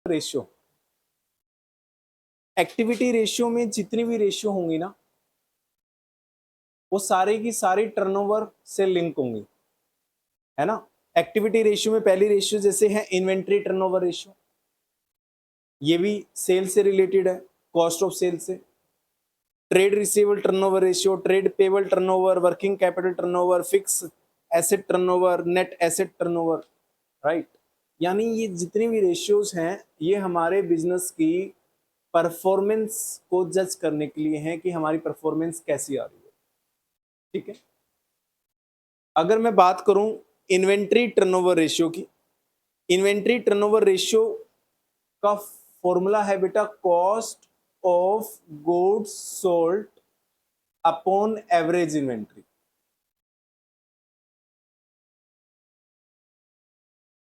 Ratio, activity ratio में जितनी भी रेशियो होंगी ना वो सारी की सारी टर्नओवर से लिंक होंगी, है ना। एक्टिविटी रेशियो में पहली रेशियो जैसे है इन्वेंट्री टर्नओवर रेशियो, ये भी सेल से रिलेटेड है, कॉस्ट ऑफ सेल से। Trade receivable turnover ratio, trade payable turnover, working capital turnover, fix asset turnover, net asset turnover, right. यानी ये जितनी भी रेशियोज हैं ये हमारे बिजनेस की परफॉर्मेंस को जज करने के लिए हैं कि हमारी परफॉर्मेंस कैसी आ रही है, ठीक है। अगर मैं बात करूं इन्वेंट्री टर्नओवर रेशियो की, इन्वेंट्री टर्नओवर रेशियो का फॉर्मूला है बेटा cost of goods sold upon average inventory.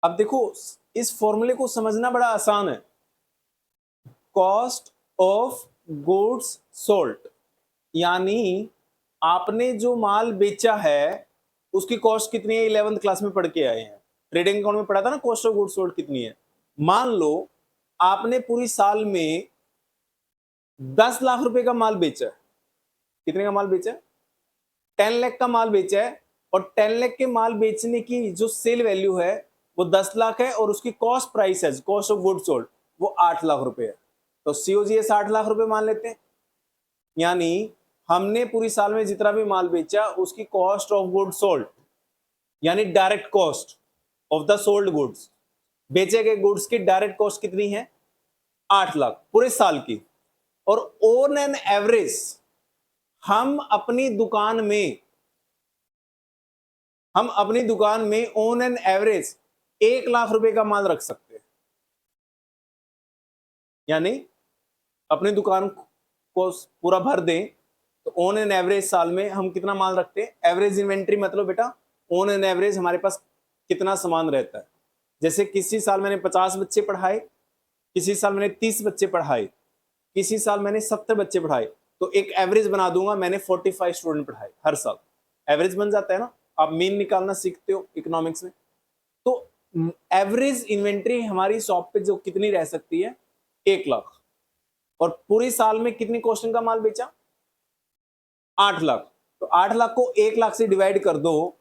अब देखो इस फॉर्मूले को समझना बड़ा आसान है। कॉस्ट ऑफ गुड्स सोल्ड यानी आपने जो माल बेचा है उसकी कॉस्ट कितनी है, 11th क्लास में पढ़ के आए हैं, ट्रेडिंग अकाउंट में पढ़ा था ना कॉस्ट ऑफ गुड्स सोल्ड कितनी है। मान लो आपने पूरी साल में 10 लाख रुपए का माल बेचा है। कितने का माल बेचा है? 10 लाख का माल बेचा है, और 10 लाख के माल बेचने की जो सेल वैल्यू है वो 10 लाख है और उसकी कॉस्ट प्राइस है, कॉस्ट ऑफ गुड्स सोल्ड, वो 8 लाख रुपए है। तो सीओजीएस 8 लाख रुपए मान लेते हैं। यानी हमने पूरी साल में जितना भी माल बेचा उसकी कॉस्ट ऑफ गुड्स सोल्ड यानी direct cost of the sold goods, बेचे गए गुड्स की डायरेक्ट कॉस्ट कितनी है? 8 लाख पूरे साल की। और ऑन एन एवरेज हम अपनी दुकान में ऑन एन एवरेज 1 लाख रुपए का माल रख सकते हैं। यानी अपनी दुकान को पूरा भर दें तो ऑन एन एवरेज साल में हम कितना माल रखते हैं? एवरेज इन्वेंट्री मतलब बेटा ऑन एन एवरेज हमारे पास कितना सामान रहता है। जैसे किसी साल मैंने 50 बच्चे पढ़ाए, किसी साल मैंने 30 बच्चे पढ़ाए, किसी साल मैंने 70 बच्चे पढ़ाए, तो एक एवरेज बना दूंगा मैंने 45 स्टूडेंट पढ़ाए हर साल। एवरेज बन जाता है ना, आप मीन निकालना सीखते हो इकोनॉमिक्स में। तो एवरेज इन्वेंट्री हमारी शॉप पे जो कितनी रह सकती है? 1 लाख। और पूरी साल में कितनी कॉस्टिंग का माल बेचा? 8 लाख। तो 8 लाख को 1 लाख से डिवाइड कर दो।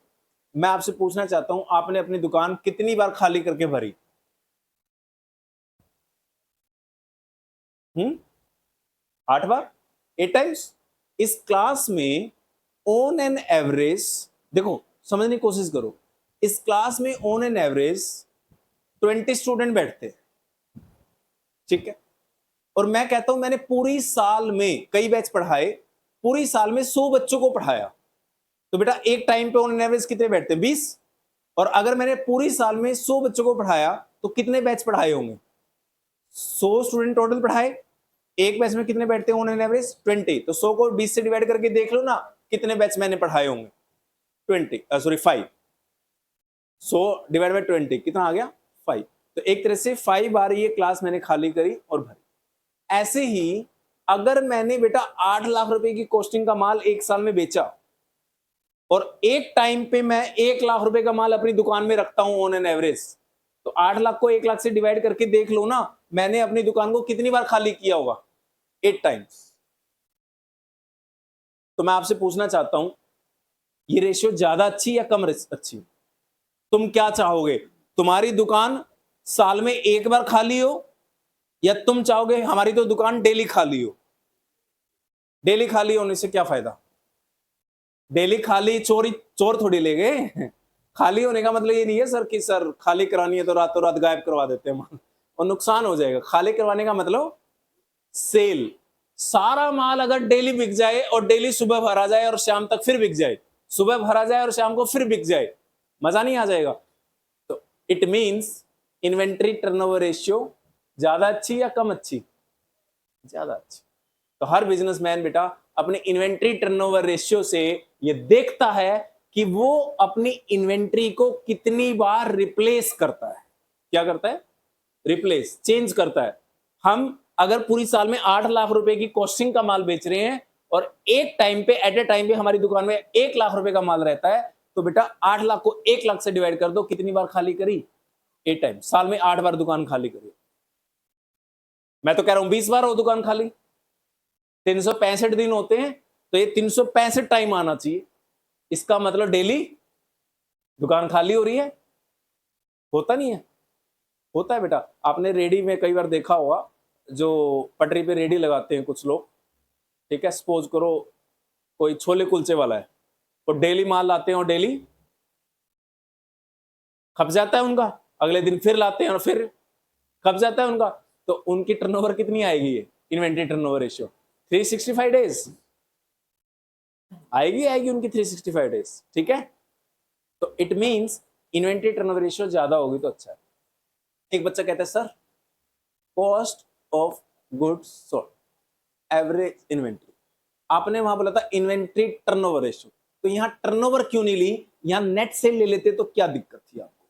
मैं आपसे पूछना चाहता हूं आपने अपनी दुकान कितनी बार खाली करके भरी? 8 बार, 8 टाइम्स। इस क्लास में ऑन एन एवरेज, देखो समझने की कोशिश करो, इस क्लास में ऑन एन एवरेज 20 स्टूडेंट बैठते हैं, ठीक है। और मैं कहता हूं मैंने पूरी साल में कई बैच पढ़ाए, पूरी साल में 100 बच्चों को पढ़ाया, तो बेटा एक टाइम पे ऑन एन एवरेज कितने बैठते हैं? 20। और अगर मैंने पूरी साल में 100 बच्चों को पढ़ाया तो कितने बैच पढ़ाए होंगे? 100 स्टूडेंट टोटल पढ़ाए, एक बैच में कितने बैठते हैं ऑन एन एवरेज? 20। तो 100 को 20 से डिवाइड करके देख लो ना कितने बैच मैंने पढ़ाए होंगे? 5। 100 डिवाइड बाय 20 कितना आ गया? 5। तो एक तरह से 5 बार ये क्लास मैंने खाली करी और भरी। ऐसे ही अगर मैंने बेटा 8 लाख रुपए की कॉस्टिंग का माल एक साल में बेचा और एक टाइम पे मैं 1 लाख रुपए का माल अपनी दुकान में रखता हूं ऑन एन एवरेज, तो 8 लाख को 1 लाख से डिवाइड करके देख लो ना मैंने अपनी दुकान को कितनी बार खाली किया होगा? 8 टाइम्स। तो मैं आपसे पूछना चाहता हूं ये रेशियो ज्यादा अच्छी या कम अच्छी? तुम क्या चाहोगे, तुम्हारी दुकान साल में एक बार खाली हो या तुम चाहोगे हमारी तो दुकान डेली खाली हो? डेली खाली होने से क्या फायदा? डेली खाली चोर थोड़ी ले गए। खाली होने का मतलब ये नहीं है सर कि सर खाली करानी है तो रातों रात गायब करवा देते हैं माल और नुकसान हो जाएगा। खाली करवाने का मतलब सेल, सारा माल अगर डेली बिक जाए और डेली सुबह भरा जाए और शाम तक फिर बिक जाए, सुबह भरा जाए और शाम को फिर बिक जाए, मजा नहीं आ जाएगा? तो it means inventory turnover ratio ज्यादा अच्छी या कम अच्छी? ज्यादा अच्छी। तो हर बिजनेसमैन बेटा अपने इन्वेंट्री टर्नओवर रेशियो से ये देखता है कि वो अपनी इन्वेंट्री को कितनी बार रिप्लेस करता है। क्या करता है? रिप्लेस, चेंज करता है। हम अगर पूरी साल में 8 लाख रुपए की कॉस्टिंग का माल बेच रहे हैं और एक टाइम पे एट ए टाइम पे हमारी दुकान में 1 लाख रुपए का माल रहता है, तो बेटा 8 लाख को 1 लाख से डिवाइड कर दो, कितनी बार खाली करी? 8 टाइम। साल में 8 बार दुकान खाली करी। मैं तो कह रहा हूं 20 बार हो दुकान खाली, 365 दिन होते हैं, तो ये 365 टाइम आना चाहिए। इसका मतलब डेली दुकान खाली हो रही है। होता नहीं है? होता है बेटा। आपने रेडी में कई बार देखा होगा, जो पटरी पे रेडी लगाते हैं कुछ लोग, ठीक है, सपोज करो कोई छोले कुलचे वाला है, तो डेली माल लाते हैं और डेली खप जाता है उनका, अगले दिन फिर लाते हैं और फिर खप जाता है उनका, तो उनकी टर्नओवर कितनी आएगी? ये इन्वेंट्री टर्नओवर रेशियो 365 डेज आएगी, आएगी उनकी 365 डेज, ठीक है। तो it means inventory turnover ratio ज्यादा होगी तो अच्छा है। एक बच्चा कहता है sir cost of goods sold average inventory, आपने वहां बोला था इन्वेंट्री टर्नओवर रेशियो, तो यहां टर्नओवर क्यों नहीं ली, यहां नेट सेल ले लेते तो क्या दिक्कत थी आपको?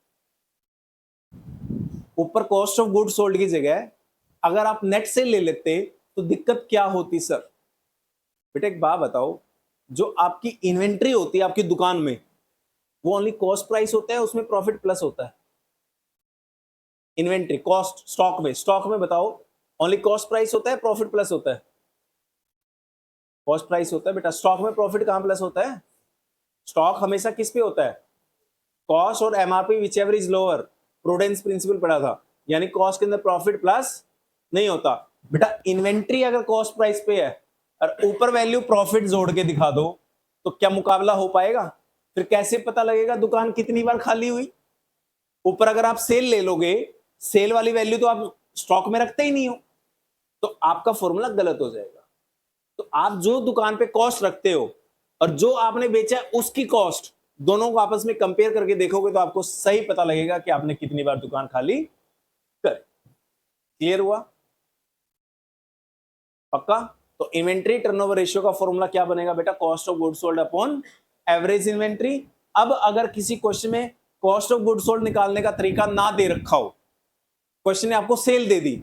ऊपर कॉस्ट ऑफ गुड्स सोल्ड की जगह अगर आप नेट सेल ले लेते तो दिक्कत क्या होती सर? बेटा एक बात बताओ, जो आपकी इन्वेंट्री होती है आपकी दुकान में, वो ओनली कॉस्ट प्राइस होता है, उसमें प्रॉफिट प्लस होता है? इन्वेंट्री कॉस्ट स्टॉक में बताओ, ओनली कॉस्ट प्राइस होता है, प्रॉफिट प्लस होता है? कॉस्ट प्राइस होता है बेटा। स्टॉक में प्रॉफिट कहां प्लस होता है? स्टॉक हमेशा किस पे होता है? कॉस्ट और MRP whichever is lower, prudence principle पढ़ा था, यानी कॉस्ट के अंदर प्रॉफिट प्लस नहीं होता बेटा। इन्वेंट्री अगर कॉस्ट प्राइस पे है और ऊपर वैल्यू प्रॉफिट जोड़ के दिखा दो तो क्या मुकाबला हो पाएगा? फिर कैसे पता लगेगा दुकान कितनी बार खाली हुई? ऊपर अगर आप सेल ले लोगे, सेल वाली वैल्यू तो आप स्टॉक में रखते ही नहीं हो, तो आपका फॉर्मूला गलत हो जाएगा। तो आप जो दुकान पे कॉस्ट रखते हो और जो आपने बेचा है उसकी कॉस्ट, दोनों को आपस में कंपेयर करके देखोगे तो आपको सही पता लगेगा कि आपने कितनी बार दुकान खाली कर। क्लियर हुआ? पक्का? तो इन्वेंट्री टर्नओवर रेशियो का फॉर्मूला क्या बनेगा बेटा? Cost of goods sold upon average inventory. अब अगर किसी क्वेश्चन में कॉस्ट ऑफ गुड्स सोल्ड निकालने का तरीका ना दे रखा हो, क्वेश्चन ने आपको सेल दे दी,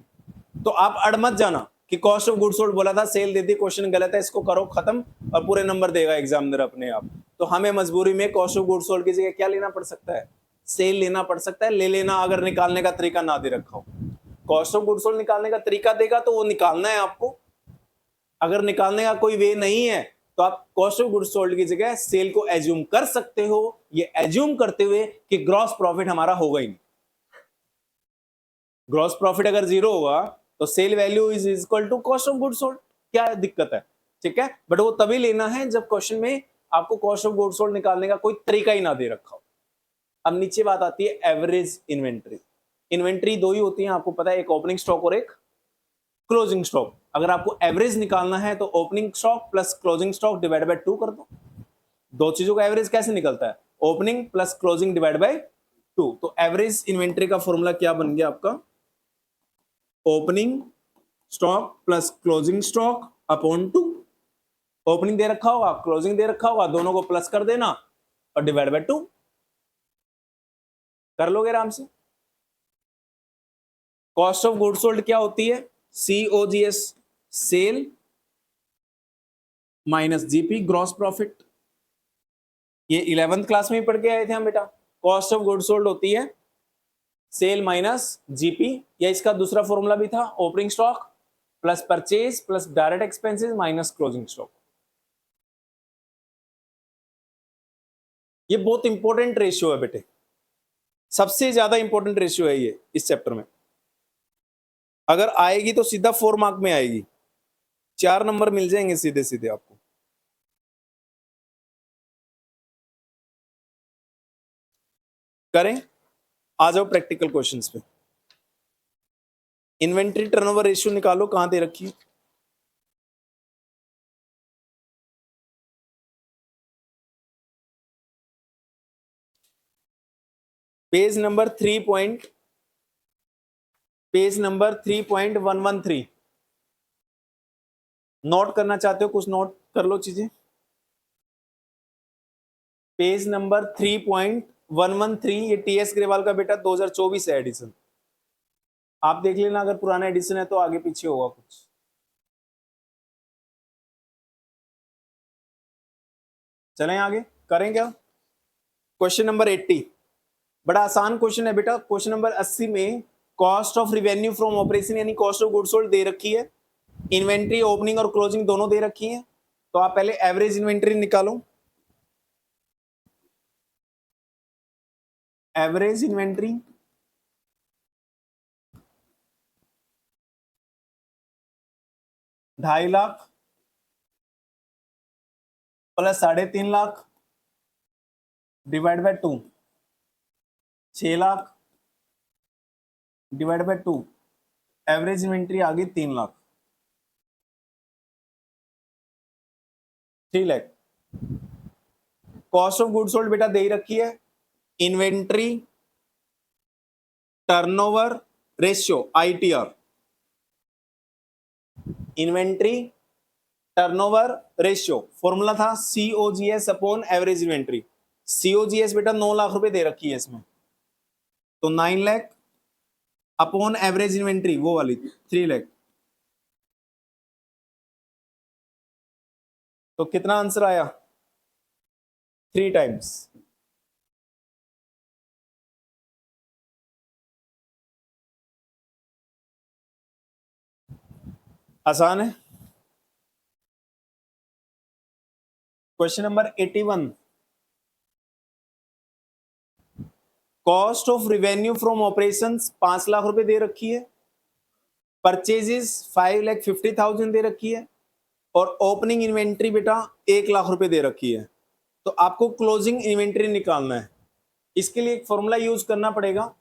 तो आप अड़ मत जाना कि कॉस्ट ऑफ गुड्स सोल्ड बोला था, सेल दे दी, क्वेश्चन गलत है, इसको करो खत्म, और पूरे नंबर देगा एग्जामिनर अपने आप। तो हमें मजबूरी में कॉस्ट ऑफ गुड्स सोल्ड की जगह क्या लेना पड़ सकता है? सेल लेना पड़ सकता है। ले लेना अगर निकालने का तरीका ना दे रखा हो। कॉस्ट ऑफ गुड्स सोल्ड निकालने का तरीका देगा तो वो निकालना है आपको। अगर निकालने का कोई वे नहीं है तो आप कॉस्ट ऑफ गुड्स सोल्ड की जगह सेल को एज्यूम कर सकते हो, ये एज्यूम करते हुए कि ग्रॉस प्रॉफिट हमारा होगा ही नहीं। ग्रॉस प्रॉफिट अगर जीरो होगा तो sale value is equal to cost of goods sold, क्या दिक्कत है? ठीक है, बट वो तभी लेना है जब क्वेश्चन में आपको कॉस्ट ऑफ गुड्स सोल्ड निकालने का कोई तरीका ही ना दे रखा हो। अब नीचे बात आती है एवरेज इन्वेंट्री। इन्वेंट्री दो ही होती है, आपको पता है, एक ओपनिंग स्टॉक और एक क्लोजिंग स्टॉक। अगर आपको एवरेज निकालना है तो opening stock plus closing stock divide by 2 कर दो। दो चीजों का एवरेज कैसे निकलता है? Opening plus closing divide by 2। तो एवरेज इन्वेंट्री का फॉर्मूला क्या बन गया आपका? Opening stock plus closing stock upon 2। Opening दे रखा होगा, क्लोजिंग दे रखा होगा, दोनों को प्लस कर देना और डिवाइड बाय 2 कर लोगे आराम से। कॉस्ट ऑफ गुड्स सोल्ड क्या होती है? COGS sale minus GP gross profit. ये 11th क्लास में ही पढ़ के आए थे हम बेटा। कॉस्ट ऑफ गुड्स सोल्ड होती है सेल माइनस जीपी, या इसका दूसरा फॉर्मूला भी था, opening stock plus purchase plus direct expenses minus closing stock. ये बहुत इंपॉर्टेंट रेशियो है बेटे, सबसे ज्यादा इंपॉर्टेंट रेशियो है ये इस चैप्टर में। अगर आएगी तो सीधा 4 मार्क में आएगी, 4 नंबर मिल जाएंगे सीधे सीधे आपको। करें, आ जाओ प्रैक्टिकल क्वेश्चंस पे। इन्वेंट्री टर्नओवर रेशियो निकालो, कहां दे रखी है? Page number 3.113। नोट करना चाहते हो कुछ, नोट कर लो चीजें। पेज नंबर 3.113, ये TS ग्रेवाल का बेटा 2024 है एडिशन। आप देख लेना, अगर पुराना एडिशन है तो आगे पीछे होगा कुछ। चलें आगे, करें क्या? क्वेश्चन नंबर 80 बड़ा आसान क्वेश्चन है बेटा। क्वेश्चन नंबर 80 में cost of revenue from operation यानी कॉस्ट ऑफ गुड्स सोल्ड दे रखी है, इन्वेंट्री ओपनिंग और क्लोजिंग दोनों दे रखी है। तो आप पहले एवरेज इन्वेंट्री निकालो। Average inventory ₹2.5 lakh plus 3.5 lakh divide by 2, 6 lakh divide by 2, average inventory आ गई 3 lakh. 3 lakh. Cost of goods sold बेटा दे रखी है, inventory turnover ratio ITR, inventory turnover ratio formula था COGS upon average inventory. COGS बेटा 9 लाख रुपए दे रखी है इसमें, तो 9 लाख अपॉन एवरेज इन्वेंट्री वो वाली 3 लाख। तो कितना आंसर आया? 3 टाइम्स। आसान है। Question number 81, cost of revenue from operations 5 lakh रुपए दे रखी है, परचेजेस 5,50,000 दे रखी है और ओपनिंग इन्वेंट्री बेटा 1 लाख रुपए दे रखी है। तो आपको क्लोजिंग इन्वेंट्री निकालना है। इसके लिए एक फॉर्मूला यूज करना पड़ेगा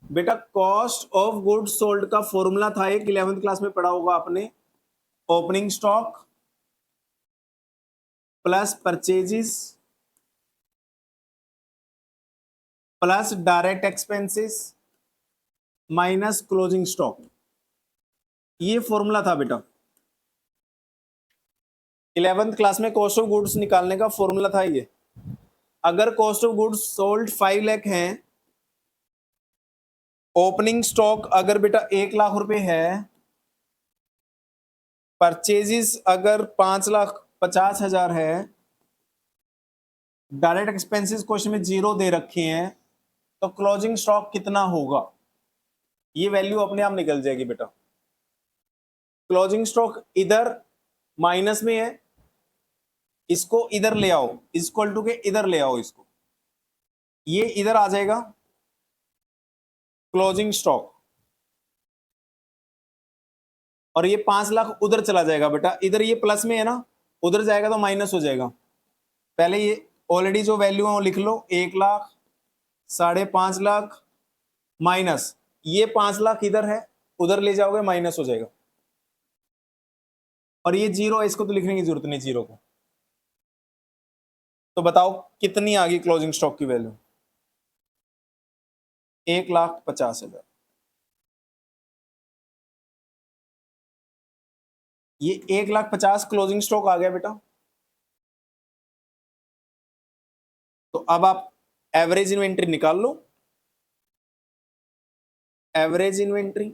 बेटा। कॉस्ट ऑफ गुड्स सोल्ड का फॉर्मूला था एक 11th क्लास में पढ़ा होगा आपने, opening stock plus purchases plus direct expenses minus closing stock. ये फॉर्मूला था बेटा 11th क्लास में। कॉस्ट ऑफ गुड्स निकालने का फॉर्मूला था ये। अगर cost of goods sold 5 lakh है, ओपनिंग स्टॉक अगर बेटा 1 लाख रुपए है, परचेजेस अगर 5,50,000 है, डायरेक्ट एक्सपेंसेस क्वेश्चन में 0 दे रखे हैं, तो क्लोजिंग स्टॉक कितना होगा? ये वैल्यू अपने आप निकल जाएगी बेटा। क्लोजिंग स्टॉक इधर माइनस में है, इसको इधर ले आओ, इक्वल टू के इधर ले आओ, इसको ये इधर आ जाएगा क्लोजिंग स्टॉक, और ये 5 लाख उधर चला जाएगा बेटा। इधर ये प्लस में है ना, उधर जाएगा तो माइनस हो जाएगा। पहले ये ऑलरेडी जो वैल्यू है वो लिख लो, 1 लाख 5.5 लाख माइनस ये 5 लाख इधर है, उधर ले जाओगे माइनस हो जाएगा। और ये 0 है, इसको तो लिखने की जरूरत नहीं 0 को। तो बताओ कितनी आ गई क्लोजिंग स्टॉक की वैल्यू? 1,50,000। ये 1,50,000 क्लोजिंग स्टॉक आ गया बेटा। तो अब आप एवरेज इन्वेंट्री निकाल लो। एवरेज इन्वेंट्री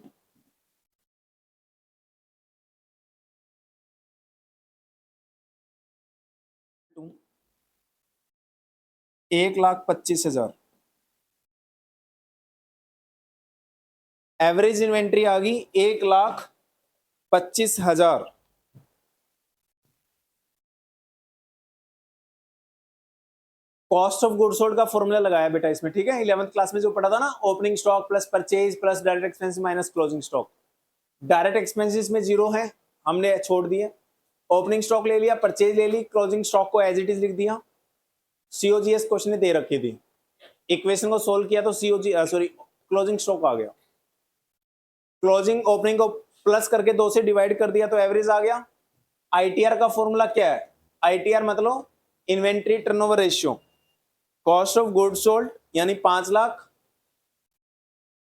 1,25,000, एवरेज इन्वेंट्री आ गई 1,25,000। कॉस्ट ऑफ गुड्स सोल्ड का फॉर्मूला लगाया बेटा इसमें, ठीक है। 11th क्लास में जो पढ़ा था ना, opening stock plus purchase plus direct expense minus closing stock. Direct expenses में 0 है, हमने छोड़ दिए। ओपनिंग स्टॉक ले लिया, परचेज ले ली, क्लोजिंग स्टॉक को एज इट इज लिख दिया। COGS क्वेश्चन ने दे रखी थी, इक्वेशन को सोल्व किया तो क्लोजिंग स्टॉक आ गया। क्लोजिंग ओपनिंग को प्लस करके 2 से डिवाइड कर दिया तो एवरेज आ गया। ITR का फॉर्मूला क्या है? ITR मतलब inventory turnover ratio, cost of goods sold यानी 5 लाख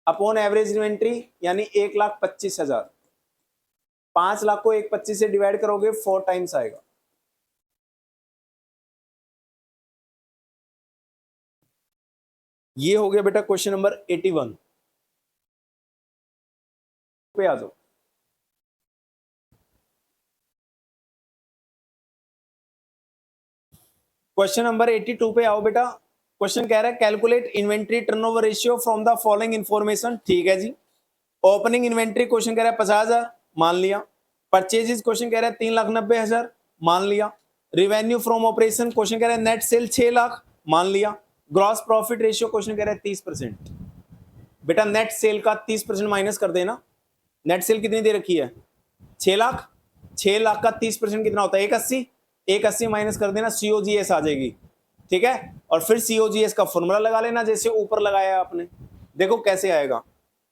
अपॉन एवरेज इन्वेंट्री यानी 1,25,000। 5 लाख को 1,25 से डिवाइड करोगे 4 टाइम्स आएगा। ये हो गया बेटा क्वेश्चन नंबर 81 पे। आ जाओ क्वेश्चन नंबर 82 पे आओ बेटा। क्वेश्चन कह रहा है calculate inventory turnover ratio from the following information, ठीक है जी। ओपनिंग इन्वेंट्री क्वेश्चन कह रहा है 50,000, मान लिया। परचेजेस क्वेश्चन कह रहा है 3,90,000, मान लिया। रिवेन्यू फ्रॉम ऑपरेशन क्वेश्चन कह रहा है नेट सेल 6 लाख, मान लिया। ग्रॉस प्रॉफिट रेशियो क्वेश्चन कह रहा है 30%। बेटा नेट सेल का 30% माइनस कर देना। नेट सेल कितनी दे रखी है? 6 लाख। 6 लाख का 30% कितना होता है? 180। 180 माइनस कर देना, सीओजीएस आ जाएगी, ठीक है। और फिर सीओजीएस का फॉर्मूला लगा लेना जैसे ऊपर लगाया आपने। देखो कैसे आएगा,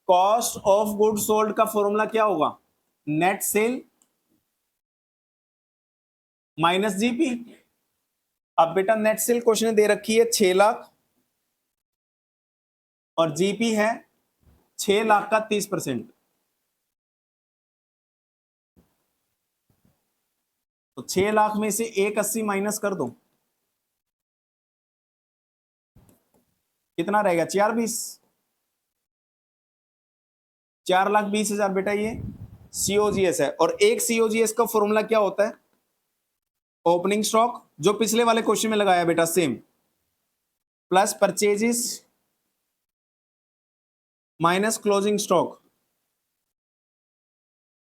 कॉस्ट ऑफ गुड सोल्ड का फॉर्मूला क्या होगा? Net cell minus GP. अब बेटा नेट सेल क्वेश्चन दे रखी है 6 लाख और जीपी है 6 लाख का 30%। तो 6 लाख में से 180 माइनस कर दो, कितना रहेगा? 420। 4,20,000 बेटा ये सीओजीएस है। और एक सीओजीएस का फॉर्मूला क्या होता है? ओपनिंग स्टॉक, जो पिछले वाले क्वेश्चन में लगाया बेटा same, plus purchases minus closing stock.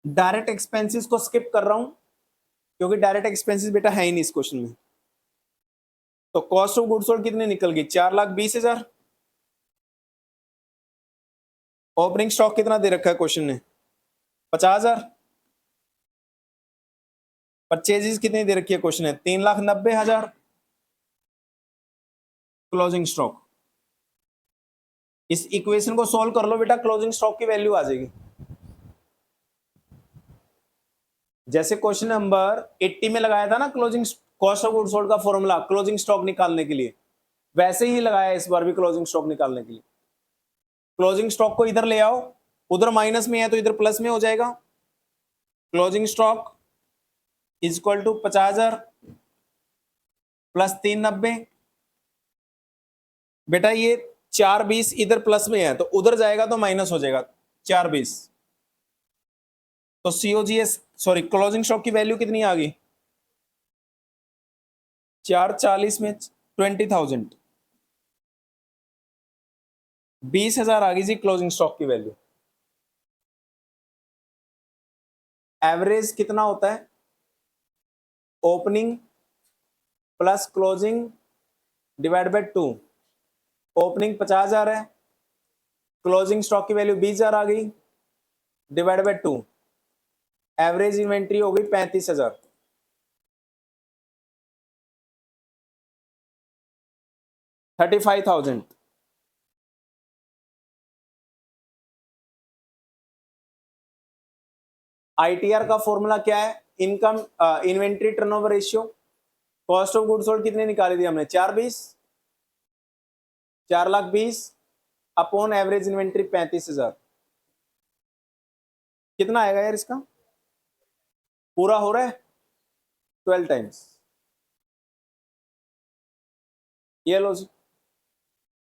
Direct expenses को स्किप कर रहा हूं क्योंकि डायरेक्ट एक्सपेंसेस बेटा है ही नहीं इस क्वेश्चन में। तो कॉस्ट ऑफ गुड्स सोल्ड कितने निकल गई? 4,20,000। ओपनिंग स्टॉक कितना दे रखा है क्वेश्चन ने? 50,000। परचेजेस कितनी दे रखी है क्वेश्चन ने? 3,90,000। क्लोजिंग स्टॉक, इस इक्वेशन को सॉल्व कर लो बेटा, क्लोजिंग स्टॉक की वैल्यू आ जाएगी। जैसे क्वेश्चन नंबर 80 में लगाया था ना closing cost of goods sold का फॉर्मूला क्लोजिंग स्टॉक निकालने के लिए, वैसे ही लगाया इस बार भी क्लोजिंग स्टॉक निकालने के लिए। क्लोजिंग स्टॉक को इधर ले आओ, उधर माइनस में है तो इधर प्लस में हो जाएगा। Closing stock is equal to 50,000 plus 390। बेटा ये 420 इधर प्लस में है तो उधर जाएगा तो माइनस हो जाएगा 420। तो सीओजीएस सॉरी क्लोजिंग स्टॉक की वैल्यू कितनी आ गई? 440 में 20,000, 20,000 आ गई जी क्लोजिंग स्टॉक की वैल्यू। एवरेज कितना होता है? Opening plus closing divide by 2। Opening 50,000 है, क्लोजिंग स्टॉक की वैल्यू 20,000 आ गई, डिवाइड बाय 2। एवरेज इन्वेंट्री हो गई 35,000। 35,000। आईटीआर का फॉर्मूला क्या है? Income inventory turnover ratio. Cost of goods sold कितने निकाली थी हमने? 420, 4,20,000 अपॉन एवरेज इन्वेंट्री 35,000। कितना आएगा यार इसका? पूरा हो रहा है 12 टाइम्स। ये लो जी,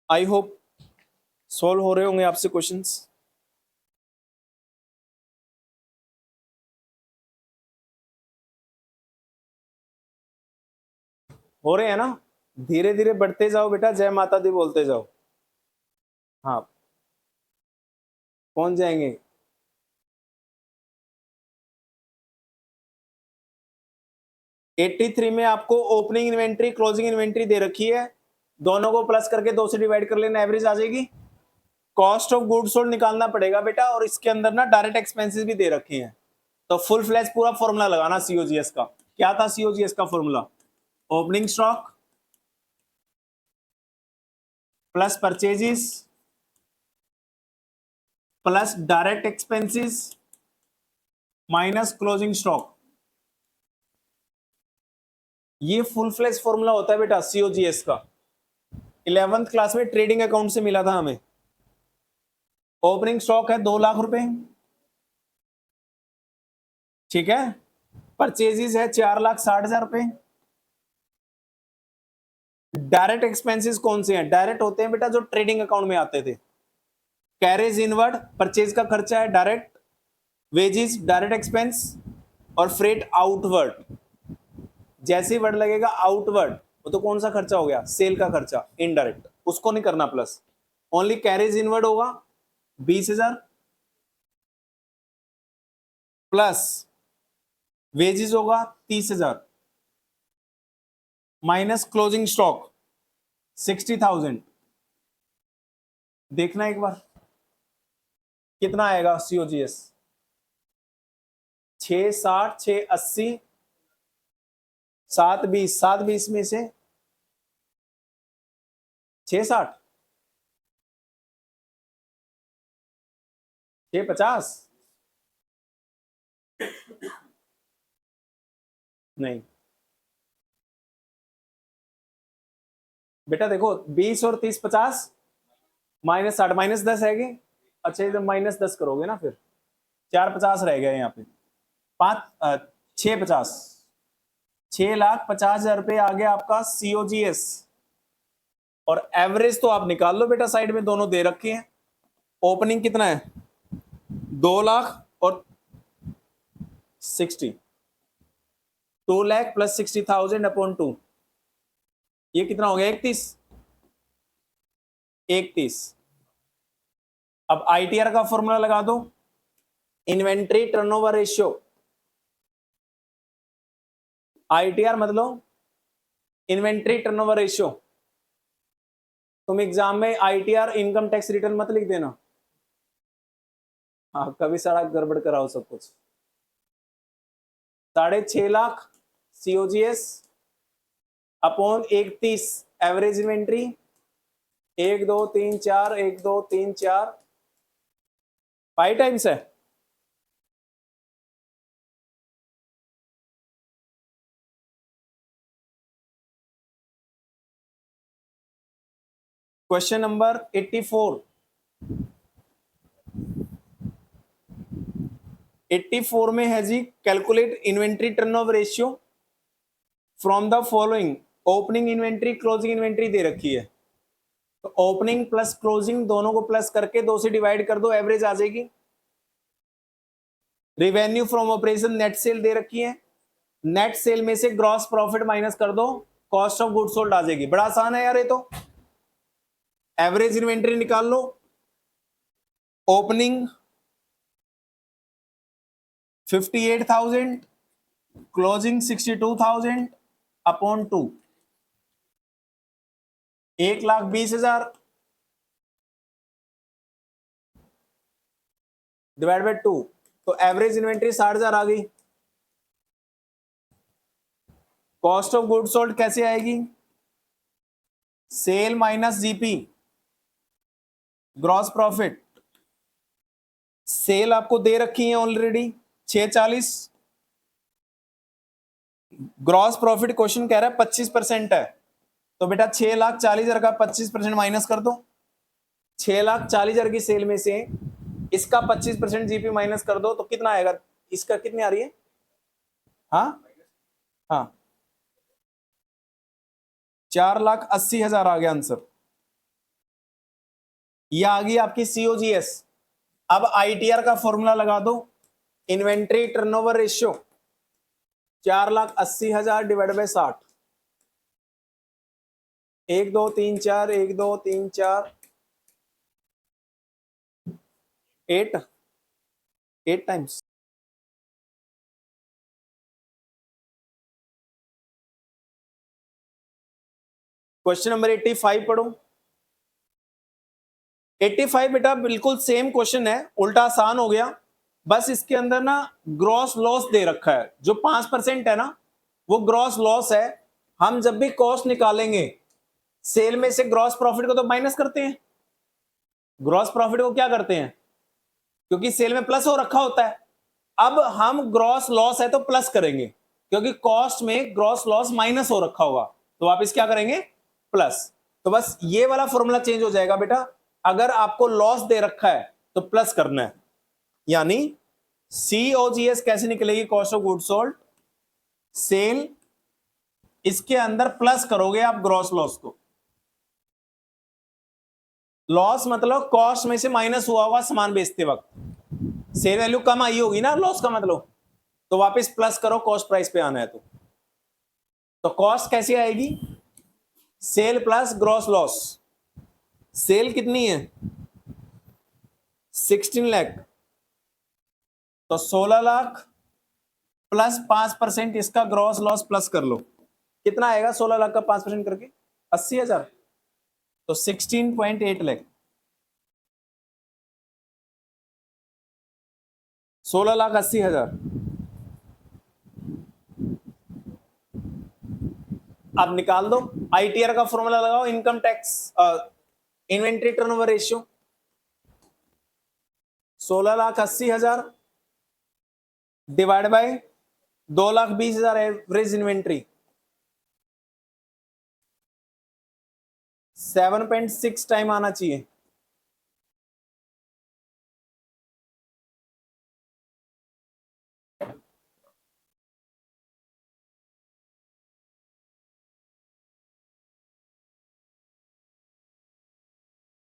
आई होप सोल्व हो रहे होंगे आपसे क्वेश्चंस। हो रहे हैं ना? धीरे धीरे बढ़ते जाओ बेटा, जय माता दी बोलते जाओ। हाँ पहुंच जाएंगे। एट्टी 83 में आपको ओपनिंग इन्वेंट्री क्लोजिंग इन्वेंट्री दे रखी है, दोनों को प्लस करके 2 से डिवाइड कर लेना, एवरेज आ जाएगी। कॉस्ट ऑफ गुड्स सोल्ड निकालना पड़ेगा बेटा, और इसके अंदर ना डायरेक्ट एक्सपेंसेस भी दे रखे हैं। तो फुल फ्लैश पूरा फॉर्मूला लगाना सीओजीएस का। क्या था सीओजीएस का formula? Opening stock plus purchases plus direct expenses minus closing stock. ये फुल फ्लैश फॉर्मूला होता है बेटा सीओजीएस का। 11th क्लास में ट्रेडिंग अकाउंट से मिला था हमें। ओपनिंग स्टॉक है 2 लाख रुपए, ठीक है। परचेजेस है 4,60,000 रुपए। डायरेक्ट एक्सपेंसेस कौन से हैं? डायरेक्ट होते हैं बेटा जो ट्रेडिंग अकाउंट में आते थे। कैरेज इनवर्ड परचेज का खर्चा है डायरेक्ट, वेजेस डायरेक्ट एक्सपेंस, और फ्रेट आउटवर्ड। जैसे वर्ड लगेगा आउटवर्ड वो तो कौन सा खर्चा हो गया, सेल का खर्चा इनडायरेक्ट, उसको नहीं करना प्लस, ओनली कैरेज इनवर्ड होगा 20,000 प्लस वेजेस होगा 30,000 माइनस क्लोजिंग स्टॉक 60,000। देखना एक बार कितना आएगा सीओजीएस, 660 680 720 720 में से 660 650 नहीं बेटा देखो 20 और 30 50 माइनस 60 माइनस 10 रहेगी। अच्छा इधर माइनस 10 करोगे ना, फिर 450 रह गया यहाँ पे, 650 6,50,000 रुपये आ गया आपका सीओजीएस। और एवरेज तो आप निकाल लो बेटा, साइड में दोनों दे रखे हैं। ओपनिंग कितना है 2 लाख और 60, 2 लाख प्लस 60,000 अपॉन 2, ये कितना हो गया 31। अब आईटीआर का फॉर्मूला लगा दो, इन्वेंट्री टर्नओवर रेशियो, आईटीआर मतलब इन्वेंट्री टर्नओवर रेशियो। तुम एग्जाम में आईटीआर इनकम टैक्स रिटर्न मत लिख देना, हाँ कभी सारा गड़बड़ कराओ सब कुछ। 6.5 lakh COGS upon 31 average inventory, 1 2 3 4 1 2 3 4 5 times है। क्वेश्चन नंबर 84 में है जी, calculate inventory turnover ratio from the following. Opening inventory closing inventory दे रखी है, तो ओपनिंग प्लस क्लोजिंग दोनों को प्लस करके 2 से डिवाइड कर दो, एवरेज आ जाएगी। Revenue from operation net sale दे रखी है, नेट सेल में से ग्रॉस प्रॉफिट माइनस कर दो, कॉस्ट ऑफ गुड सोल्ड आ जाएगी। बड़ा आसान है यार ये तो। एवरेज इन्वेंट्री निकाल लो, opening 58,000 closing 62,000 upon 2, 1,20,000 divide by 2, तो एवरेज इन्वेंट्री 60,000 आ गई। कॉस्ट ऑफ गुड सोल्ड कैसे आएगी, sale minus GP, gross profit. Sale आपको दे रखी है ऑलरेडी 640, ग्रॉस प्रॉफिट क्वेश्चन कह रहा है 25% है, तो बेटा 6,40,000 का 25% माइनस कर दो। 6,40,000 की सेल में से इसका 25% जीपी माइनस कर दो, तो कितना आएगा, इसका कितनी आ रही है, हाँ 4,80,000 आ गया आंसर। यह आ गई आपकी सीओजीएस। अब आईटीआर का फॉर्मूला लगा दो, inventory turnover ratio 4,80,000 divide by 60, 1 2 3 4 1 2 3 4 8 times. Question number 85 पढ़ो। 85 बेटा बिल्कुल सेम क्वेश्चन है, उल्टा आसान हो गया। बस इसके अंदर ना ग्रॉस लॉस दे रखा है, जो 5% है ना वो ग्रॉस लॉस है। हम जब भी कॉस्ट निकालेंगे सेल में से ग्रॉस प्रॉफिट को तो माइनस करते हैं, ग्रॉस प्रॉफिट को क्या करते हैं, क्योंकि सेल में प्लस हो रखा होता है। अब हम ग्रॉस लॉस है तो प्लस करेंगे, क्योंकि कॉस्ट में ग्रॉस लॉस माइनस हो रखा होगा, तो वापस क्या करेंगे प्लस। तो बस ये वाला फॉर्मूला चेंज हो जाएगा बेटा, अगर आपको लॉस दे रखा है तो प्लस करना है, यानी सीओजीएस कैसे निकलेगी, cost of good sold sale, इसके अंदर प्लस करोगे आप ग्रॉस लॉस को। लॉस मतलब कॉस्ट में से माइनस हुआ हुआ सामान बेचते वक्त, सेल वैल्यू कम आई होगी ना लॉस का मतलब, तो वापस प्लस करो, कॉस्ट प्राइस पे आना है तो कॉस्ट कैसे आएगी, sale plus gross loss. Sale कितनी है 16 लाख, तो 16 लाख प्लस 5% इसका ग्रॉस लॉस प्लस कर लो, कितना आएगा 16 लाख का 5% करके 80,000, तो 16.8 लाख। 16,80,000। अब निकाल दो, आईटीआर का फॉर्मूला लगाओ, income tax inventory turnover ratio. 16,80,000 divide by 2,20,000 average inventory, 7.6 time आना चाहिए।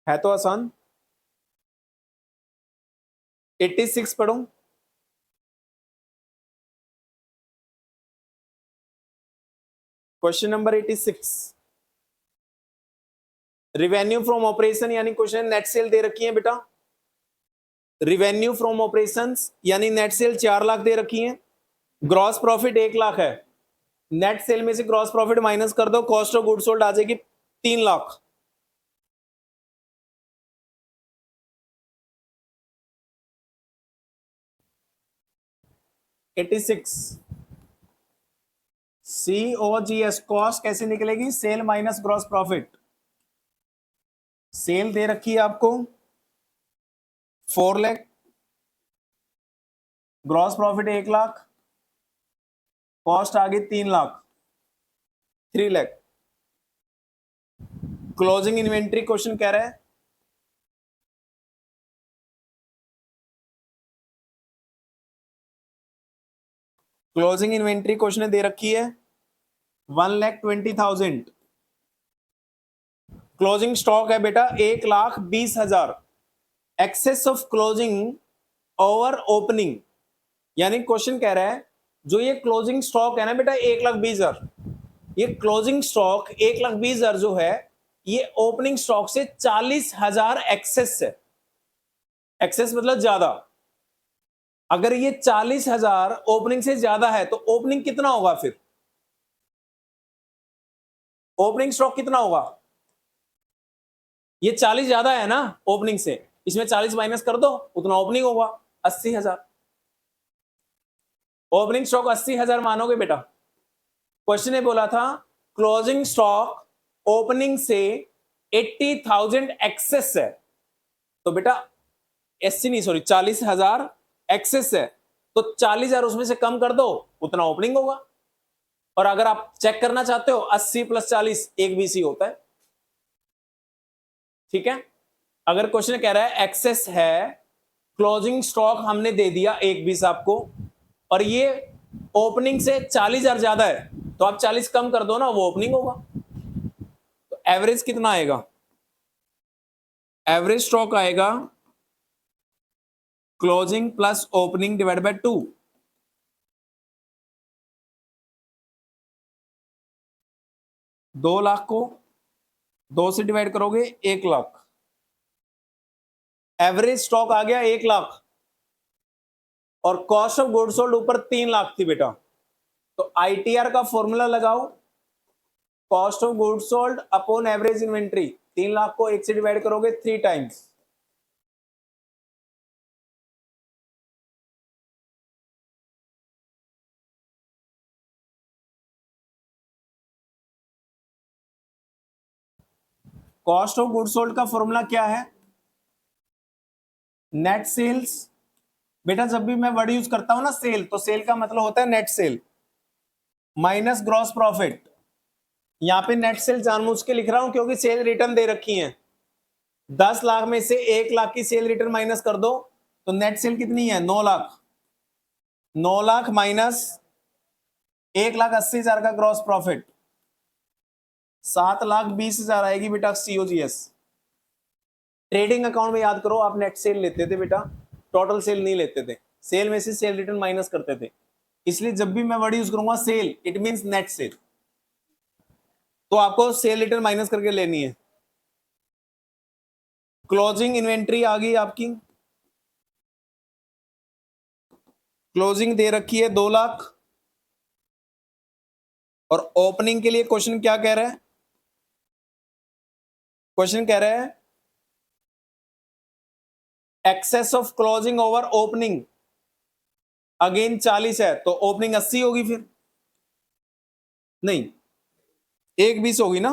है तो आसान। 86 पढ़ो। Question number 86, revenue from operation यानी क्वेश्चन नेट सेल दे रखी है बेटा। रिवेन्यू फ्रॉम ऑपरेशंस यानी नेट सेल 4 लाख दे रखी है, ग्रॉस प्रॉफिट 1 लाख है। नेट सेल में से ग्रॉस प्रॉफिट माइनस कर दो, कॉस्ट ऑफ गुड सोल्ड आ जाएगी 3 लाख। COGS कॉस्ट कैसे निकलेगी, sale minus gross profit. Sale दे रखी है आपको 4 lakh, gross profit 1 lakh, cost आ गई 3 lakh, 3 lakh. Closing inventory question कह रहा है क्लोजिंग इन्वेंट्री क्वेश्चन ने दे रखी है 1,20,000। क्लोजिंग स्टॉक है बेटा 1,20,000। Excess of closing over opening, यानी क्वेश्चन कह रहा है जो ये क्लोजिंग स्टॉक है ना बेटा 1,20,000, ये क्लोजिंग स्टॉक 1,20,000 जो है ये ओपनिंग स्टॉक से 40,000 एक्सेस है। एक्सेस मतलब ज्यादा। अगर ये 40,000 ओपनिंग से ज्यादा है तो ओपनिंग कितना होगा, फिर ओपनिंग स्टॉक कितना होगा, ये 40 ज्यादा है ना ओपनिंग से, इसमें 40 माइनस कर दो, उतना ओपनिंग होगा 80,000। ओपनिंग स्टॉक 80,000 मानोगे बेटा। क्वेश्चन ने बोला था क्लोजिंग स्टॉक ओपनिंग से 80,000 एक्सेस है, तो बेटा 80 नहीं सॉरी 40,000 एक्सेस है, तो 40,000 उसमें से कम कर दो, उतना ओपनिंग होगा। और अगर आप चेक करना चाहते हो 80 प्लस 40 एक बीसी होता है, ठीक है। अगर क्वेश्चन कह रहा है एक्सेस है, क्लोजिंग स्टॉक हमने दे दिया 1,20 आपको, और ये ओपनिंग से 40,000 ज्यादा है, तो आप 40 कम कर दो ना, वो ओपनिंग होगा। तो एवरेज कितना आएगा, एवरेज स्टॉक आएगा closing plus opening divide by 2। 2 lakh को 2 से डिवाइड करोगे 1 लाख, एवरेज स्टॉक आ गया 1 लाख, और कॉस्ट ऑफ गुड्स सोल्ड ऊपर 3 लाख थी बेटा। तो आईटीआर का फॉर्मूला लगाओ, cost of goods sold upon average inventory. 3 lakh को 1 से डिवाइड करोगे 3 times, cost of goods sold का फॉर्मूला क्या है, नेट सेल्स। बेटा जब भी मैं वर्ड यूज करता हूं ना सेल, तो सेल का मतलब होता है net cell minus gross profit. यहां पे नेट सेल जानबूझ के लिख रहा हूं क्योंकि सेल रिटर्न दे रखी है। 10 लाख में से 1 लाख की सेल रिटर्न माइनस कर दो, तो नेट सेल कितनी है 9 लाख। 9 लाख माइनस 1,80,000 का ग्रॉस प्रॉफिट, 7,20,000 आएगी बेटा सीओजीएस। ट्रेडिंग अकाउंट में याद करो आप नेट सेल लेते थे बेटा, टोटल सेल नहीं लेते थे, सेल में से सेल रिटर्न माइनस करते थे। इसलिए जब भी मैं वर्ड यूज करूंगा sale, it means net sale. तो आपको सेल रिटर्न माइनस करके लेनी है। क्लोजिंग इन्वेंट्री आ गई आपकी, क्लोजिंग दे रखी है 2 लाख, और ओपनिंग के लिए क्वेश्चन क्या कह रहा है? क्वेश्चन कह रहा है excess of closing over opening, again 40 है तो ओपनिंग 80 होगी, फिर नहीं 1 20 होगी ना,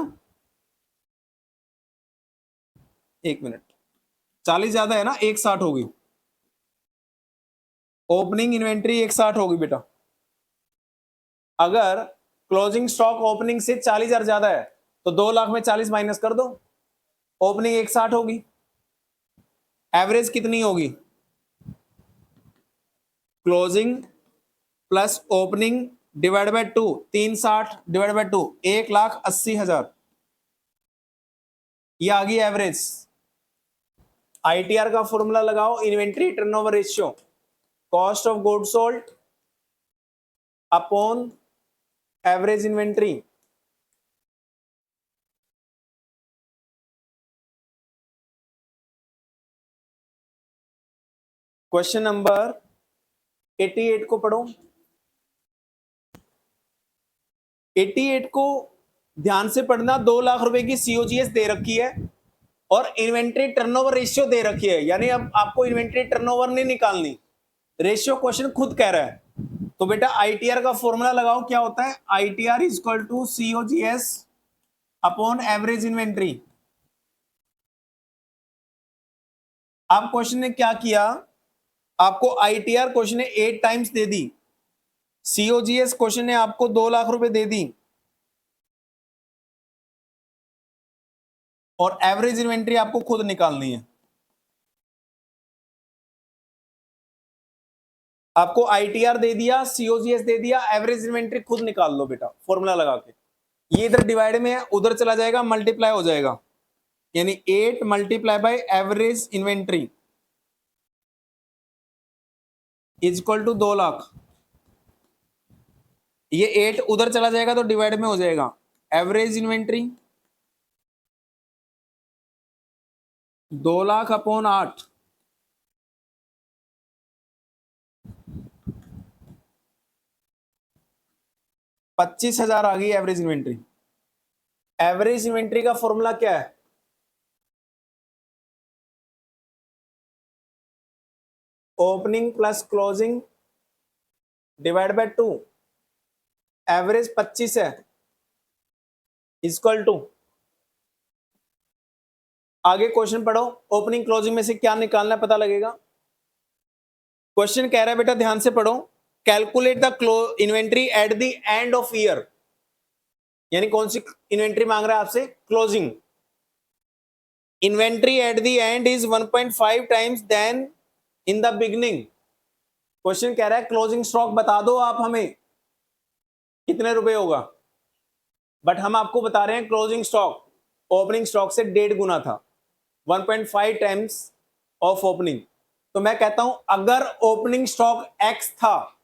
1 मिनट, 40 ज्यादा है ना, 160 होगी ओपनिंग इन्वेंट्री, 160 होगी बेटा। अगर क्लोजिंग स्टॉक ओपनिंग से 40,000 ज्यादा है तो 2 लाख में 40 माइनस कर दो, ओपनिंग 160 होगी, एवरेज कितनी होगी? Closing plus opening divide by 2, 360 divide by 2, 1,80,000, ये आ गई एवरेज। आईटीआर का फॉर्मूला लगाओ, inventory turnover ratio, cost of good sold upon average inventory. Question number 88 को पढ़ो। 88 को ध्यान से पढ़ना, 2 लाख रुपए की सीओजीएस दे रखी है और इन्वेंट्री टर्नओवर रेशियो दे रखी है, यानी अब आपको इन्वेंट्री टर्नओवर नहीं निकालनी, रेशियो क्वेश्चन खुद कह रहा है। तो बेटा आईटीआर का फॉर्मूला लगाओ, क्या होता है? ITR is equal to COGS upon average inventory. आप क्वेश्चन ने क्या किया, आपको आईटीआर क्वेश्चन ने 8 टाइम्स दे दी, सीओजीएस क्वेश्चन ने आपको 2 लाख रुपए दे दी, और एवरेज इन्वेंट्री आपको खुद निकालनी है। आपको आईटीआर दे दिया, सीओजीएस दे दिया, एवरेज इन्वेंट्री खुद निकाल लो बेटा फॉर्मूला लगा के। ये इधर डिवाइड में है, उधर चला जाएगा, मल्टीप्लाई हो जाएगा, यानी 8 multiply by average inventory is equal to 2 lakh. ये 8 उधर चला जाएगा तो डिवाइड में हो जाएगा, एवरेज इन्वेंट्री 2 लाख अपॉन 8, 25,000 आ गई एवरेज इन्वेंट्री। एवरेज इन्वेंट्री का फॉर्मूला क्या है? Opening plus closing divide by 2, average 25 है, इक्वल टू, आगे क्वेश्चन पढ़ो, ओपनिंग क्लोजिंग में से क्या निकालना है पता लगेगा। क्वेश्चन कह रहा है बेटा ध्यान से पढ़ो, calculate the inventory at the end of year, यानी कौन सी इन्वेंट्री मांग रहा है आपसे? Closing. Inventory at the end is 1.5 times than in the beginning. Question कह रहा है क्लोजिंग स्टॉक बता दो आप हमें कितने रुपए होगा, बट हम आपको बता रहे हैं क्लोजिंग स्टॉक ओपनिंग स्टॉक से 1.5 गुना था, 1.5 टाइम्स ऑफ ओपनिंग। तो मैं कहता हूं अगर ओपनिंग स्टॉक एक्स था,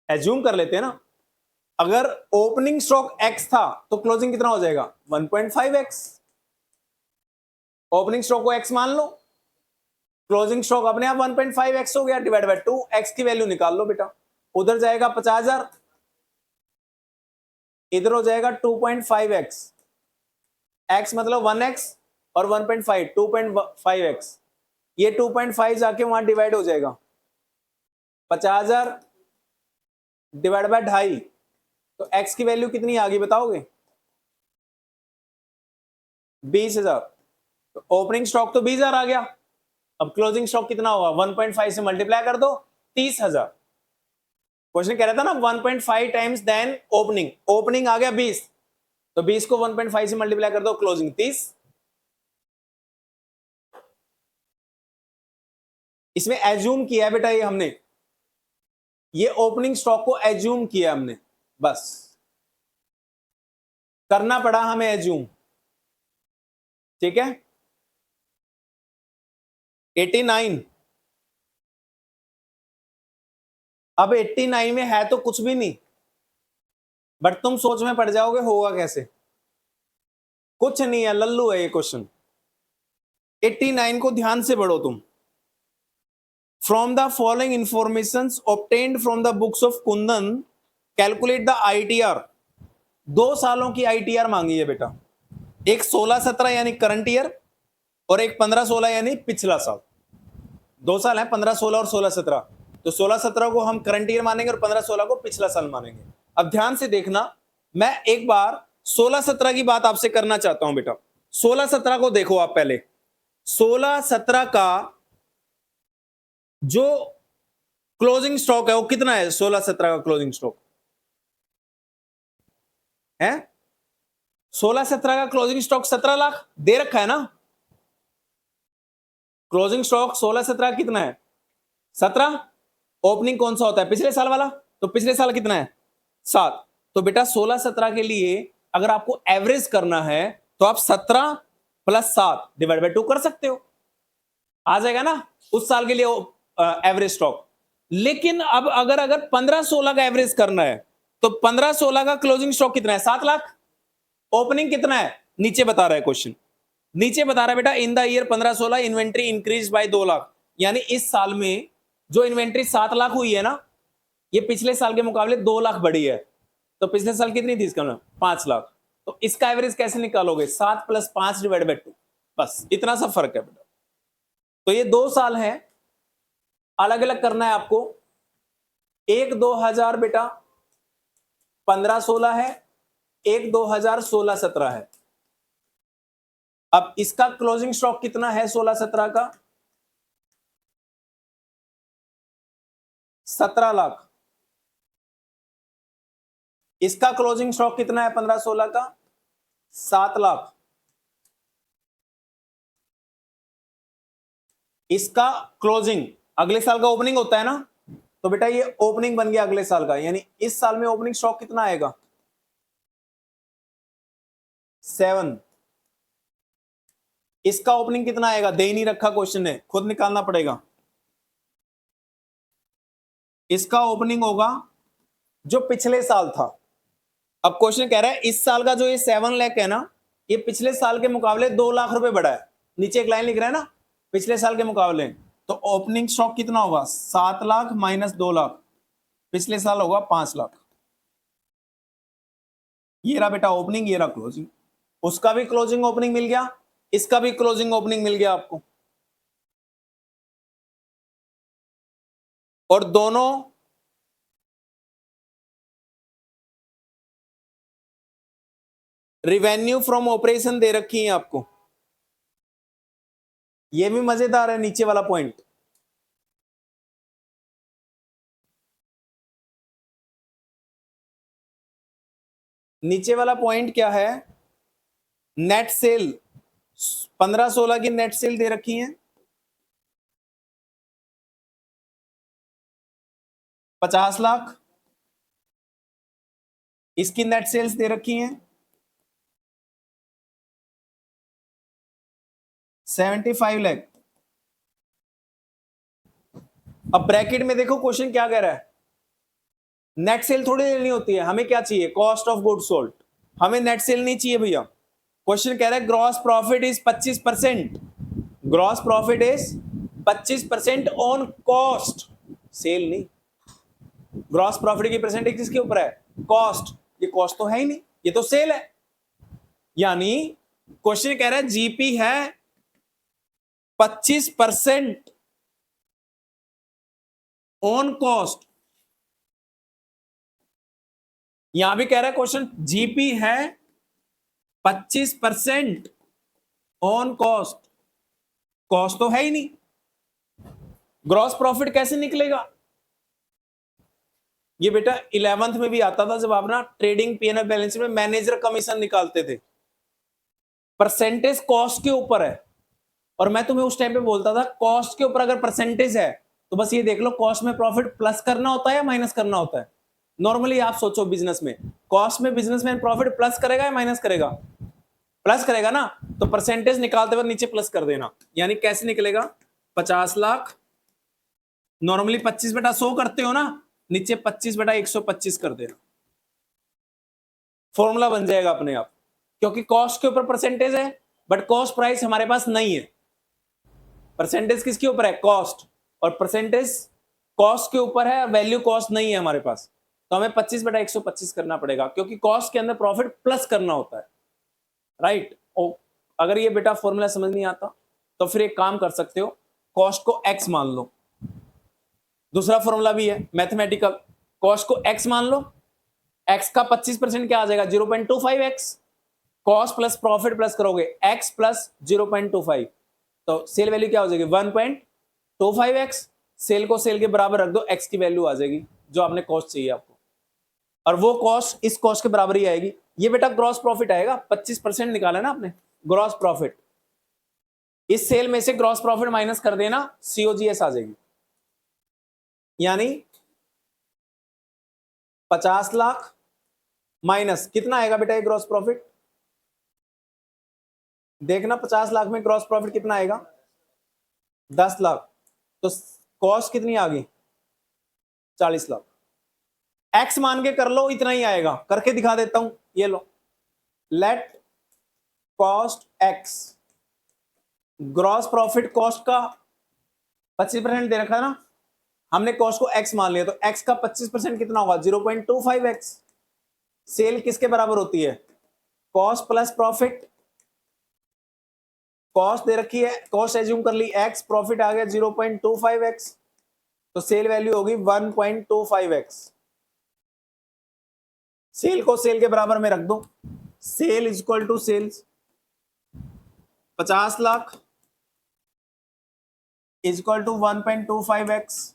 एज्यूम कर लेते हैं ना, अगर ओपनिंग स्टॉक एक्स था तो क्लोजिंग कितना हो जाएगा? 1.5x। ओपनिंग स्टॉक को एक्स मान लो, क्लोजिंग स्टॉक अपने आप 1.5x हो गया, डिवाइड बाय 2, एक्स की वैल्यू निकाल लो बेटा, उधर जाएगा 50,000, इधर हो जाएगा 2.5x, x मतलब 1x और 1.5 2.5x, ये 2.5 जाके वहां डिवाइड हो जाएगा, 50,000 डिवाइड बाय 2.5, तो x की वैल्यू कितनी आ गई बताओगे? 20,000। तो ओपनिंग स्टॉक तो 20,000 आ गया, अब क्लोजिंग स्टॉक कितना होगा? 1.5 से मल्टीप्लाई कर दो, 30,000। क्वेश्चन कह रहा था ना 1.5 टाइम्स देन ओपनिंग, ओपनिंग आ गया 20, तो 20 को 1.5 से मल्टीप्लाई कर दो, क्लोजिंग 30। इसमें एज्यूम किया है बेटा, ये हमने ये ओपनिंग स्टॉक को एज्यूम किया हमने, बस करना पड़ा हमें एज्यूम, ठीक है। 89, अब 89 में है तो कुछ भी नहीं, बट तुम सोच में पड़ जाओगे होगा कैसे। कुछ नहीं है, लल्लू है ये क्वेश्चन। 89 को ध्यान से पढ़ो तुम। From the following information obtained from the books of Kundan calculate the ITR। 2 सालों की ITR मांगी है बेटा, एक 16-17 यानी करंट ईयर और एक 15-16 यानी पिछला साल। 2 साल है, 15-16 और 16-17। तो 16-17 को हम करंट ईयर मानेंगे और 15-16 को पिछला साल मानेंगे। अब ध्यान से देखना, मैं एक बार 16-17 की बात आपसे करना चाहता हूं बेटा। 16-17 को देखो आप पहले। 16-17 का जो क्लोजिंग स्टॉक है वो कितना है? 16-17 का क्लोजिंग स्टॉक है 16-17 का क्लोजिंग स्टॉक 17 लाख दे रखा है ना। क्लोजिंग स्टॉक 16-17 कितना है? 17। ओपनिंग कौन सा होता है? पिछले साल वाला। तो पिछले साल कितना है? 7। तो बेटा 16-17 के लिए अगर आपको एवरेज करना है तो आप 17 + 7 डिवाइड बाय 2 कर सकते हो, आ जाएगा ना उस साल के लिए एवरेज स्टॉक। लेकिन अब अगर 15-16 का एवरेज करना है तो 15-16 का क्लोजिंग स्टॉक कितना है? 7 लाख। ओपनिंग कितना है? नीचे बता रहा है क्वेश्चन, नीचे बता रहा है बेटा in the year 15-16 inventory increase by 2 lakh. यानी इस साल में जो इन्वेंट्री 7 लाख हुई है ना, ये पिछले साल के मुकाबले 2 लाख बढ़ी है। तो पिछले साल कितनी थी इसका? 5 लाख। तो इसका एवरेज कैसे निकालोगे? 7 + 5 डिवाइड बाय 2। बस इतना सा फर्क है बेटा। तो ये 2 साल है, अलग अलग करना है आपको। एक 2000 बेटा 15-16 है, एक 2000 16-17 है। अब इसका क्लोजिंग स्टॉक कितना है 16-17 का? 17 लाख। इसका क्लोजिंग स्टॉक कितना है 15-16 का? 7 लाख। इसका क्लोजिंग अगले साल का ओपनिंग होता है ना, तो बेटा ये ओपनिंग बन गया अगले साल का। यानी इस साल में ओपनिंग स्टॉक कितना आएगा? 7। इसका ओपनिंग कितना आएगा? दे ही नहीं रखा क्वेश्चन ने, खुद निकालना पड़ेगा। इसका ओपनिंग होगा जो पिछले साल था। अब क्वेश्चन कह रहा है इस साल का जो ये 7 लाख है ना, ये पिछले साल के मुकाबले 2 लाख रुपए बढ़ा है। नीचे एक लाइन लिख रहा है ना, पिछले साल के मुकाबले। तो ओपनिंग स्टॉक कितना होगा? 7 लाख - 2 लाख। पिछले साल होगा 5 लाख। ये रहा बेटा ओपनिंग, ये रहा क्लोजिंग। उसका भी क्लोजिंग ओपनिंग मिल गया, इसका भी क्लोजिंग ओपनिंग मिल गया आपको। और दोनों रिवेन्यू फ्रॉम ऑपरेशन दे रखी है आपको। ये भी मजेदार है नीचे वाला पॉइंट। नीचे वाला पॉइंट क्या है? नेट सेल 15-16 की नेट सेल दे रखी है 50 लाख। इसकी नेट सेल्स दे रखी हैं 75 लाख। अब ब्रैकेट में देखो क्वेश्चन क्या कह रहा है, नेट सेल थोड़ी लेनी होती है, हमें क्या चाहिए? Cost of good sold. हमें नेट सेल नहीं चाहिए भैया। क्वेश्चन कह रहा है gross profit is 25%। Gross profit is 25% on cost, sale नहीं। ग्रॉस प्रॉफिट की परसेंटेज किसके ऊपर है? कॉस्ट। ये कॉस्ट तो है ही नहीं, ये तो सेल है। यानी क्वेश्चन कह रहा है जीपी है 25% ऑन कॉस्ट। यहां भी कह रहा है क्वेश्चन जीपी है 25% ऑन कॉस्ट। कॉस्ट तो है ही नहीं, ग्रॉस प्रॉफिट कैसे निकलेगा? ये बेटा 11th में भी आता था, जब आप ना ट्रेडिंग पीएनएल बैलेंस में मैनेजर कमीशन निकालते थे, परसेंटेज कॉस्ट के ऊपर है। और मैं तुम्हें उस टाइम पे बोलता था कॉस्ट के ऊपर अगर परसेंटेज है तो बस ये देख लो कॉस्ट में प्रॉफिट प्लस करना होता है या माइनस करना होता है। नॉर्मली आप सोचो बिजनेस में, कॉस्ट में बिजनेसमैन प्रॉफिट प्लस करेगा या माइनस करेगा? प्लस करेगा ना, तो परसेंटेज निकालते वक्त नीचे प्लस कर देना। यानी कैसे निकलेगा? 50 लाख, नॉर्मली 25/100 करते हो ना, नीचे 25/125 कर देना, फॉर्मूला बन जाएगा अपने आप। क्योंकि कॉस्ट के ऊपर परसेंटेज है, बट कॉस्ट प्राइस हमारे पास नहीं है। परसेंटेज किसके ऊपर है? कॉस्ट। और परसेंटेज कॉस्ट के ऊपर है और वैल्यू कॉस्ट नहीं है हमारे पास, तो हमें 25/125 करना पड़ेगा, क्योंकि कॉस्ट के अंदर प्रॉफिट प्लस करना होता है, राइट। अगर ये बेटा फॉर्मूला समझ नहीं आता तो फिर एक काम कर सकते हो, कॉस्ट को एक्स मान लो। दूसरा फॉर्मूला भी है मैथमेटिकल, कॉस्ट को एक्स मान लो, एक्स का 25% क्या आ जाएगा? 0.25x। Cost plus profit plus करोगे एक्स प्लस 0.25, तो सेल वैल्यू क्या हो जाएगी? 1.25x। सेल को सेल के बराबर रख दो, एक्स की वैल्यू आ जाएगी जो आपने कॉस्ट चाहिए आपको, और वो कॉस्ट इस कॉस्ट के बराबर ही आएगी। ये बेटा ग्रॉस प्रॉफिट आएगा, 25% निकाला ना आपने, ग्रॉस प्रॉफिट। इस सेल में से ग्रॉस प्रॉफिट माइनस कर देना, सीओजीएस आ जाएगी। यानी 50 लाख माइनस कितना आएगा बेटा ये ग्रॉस प्रॉफिट? देखना 50 लाख में ग्रॉस प्रॉफिट कितना आएगा? 10 लाख। तो कॉस्ट कितनी आ गई? 40 लाख। एक्स मान के कर लो, इतना ही आएगा, करके दिखा देता हूं। ये लो, let cost X, gross profit cost का 25% दे रखा है ना, हमने कॉस्ट को एक्स मान लिया, तो एक्स का 25% कितना होगा? 0.25x। सेल किसके बराबर होती है? Cost plus profit. कॉस्ट दे रखी है, कॉस्ट एज्यूम कर ली एक्स, प्रॉफिट आ गया 0.25x, तो सेल वैल्यू होगी 1.25x। सेल को सेल के बराबर में रख दो, sale is equal to sales 50 lakh is equal to 1.25x।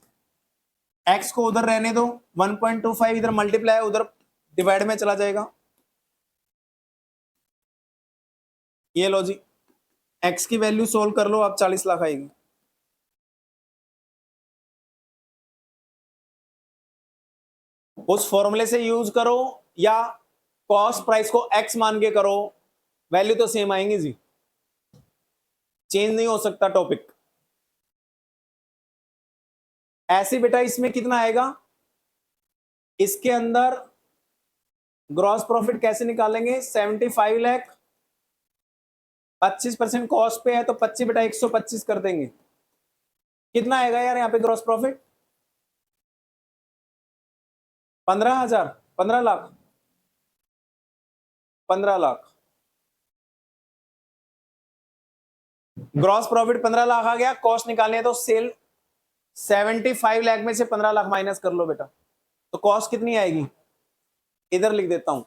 X को उधर रहने दो, 1.25 इधर मल्टीप्लाई उधर डिवाइड में चला जाएगा। ये लो जी, एक्स की वैल्यू सोल्व कर लो, अब 40 लाख आएगी। उस फॉर्मूले से यूज करो या कॉस्ट प्राइस को एक्स मान के करो, वैल्यू तो सेम आएंगी जी, चेंज नहीं हो सकता टॉपिक। ऐसे बेटा इसमें कितना आएगा? इसके अंदर ग्रॉस प्रॉफिट कैसे निकालेंगे? 75 लाख, 25% कॉस्ट पे है तो 25/125 कर देंगे। कितना आएगा यार यहाँ पे gross profit? 15,000, 15 lakh, 15 lakh. Gross profit 15 lakh आ गया, कॉस्ट निकालनी है तो सेल 75 लाख में से 15 लाख माइनस कर लो बेटा, तो कॉस्ट कितनी आएगी? इधर लिख देता हूं,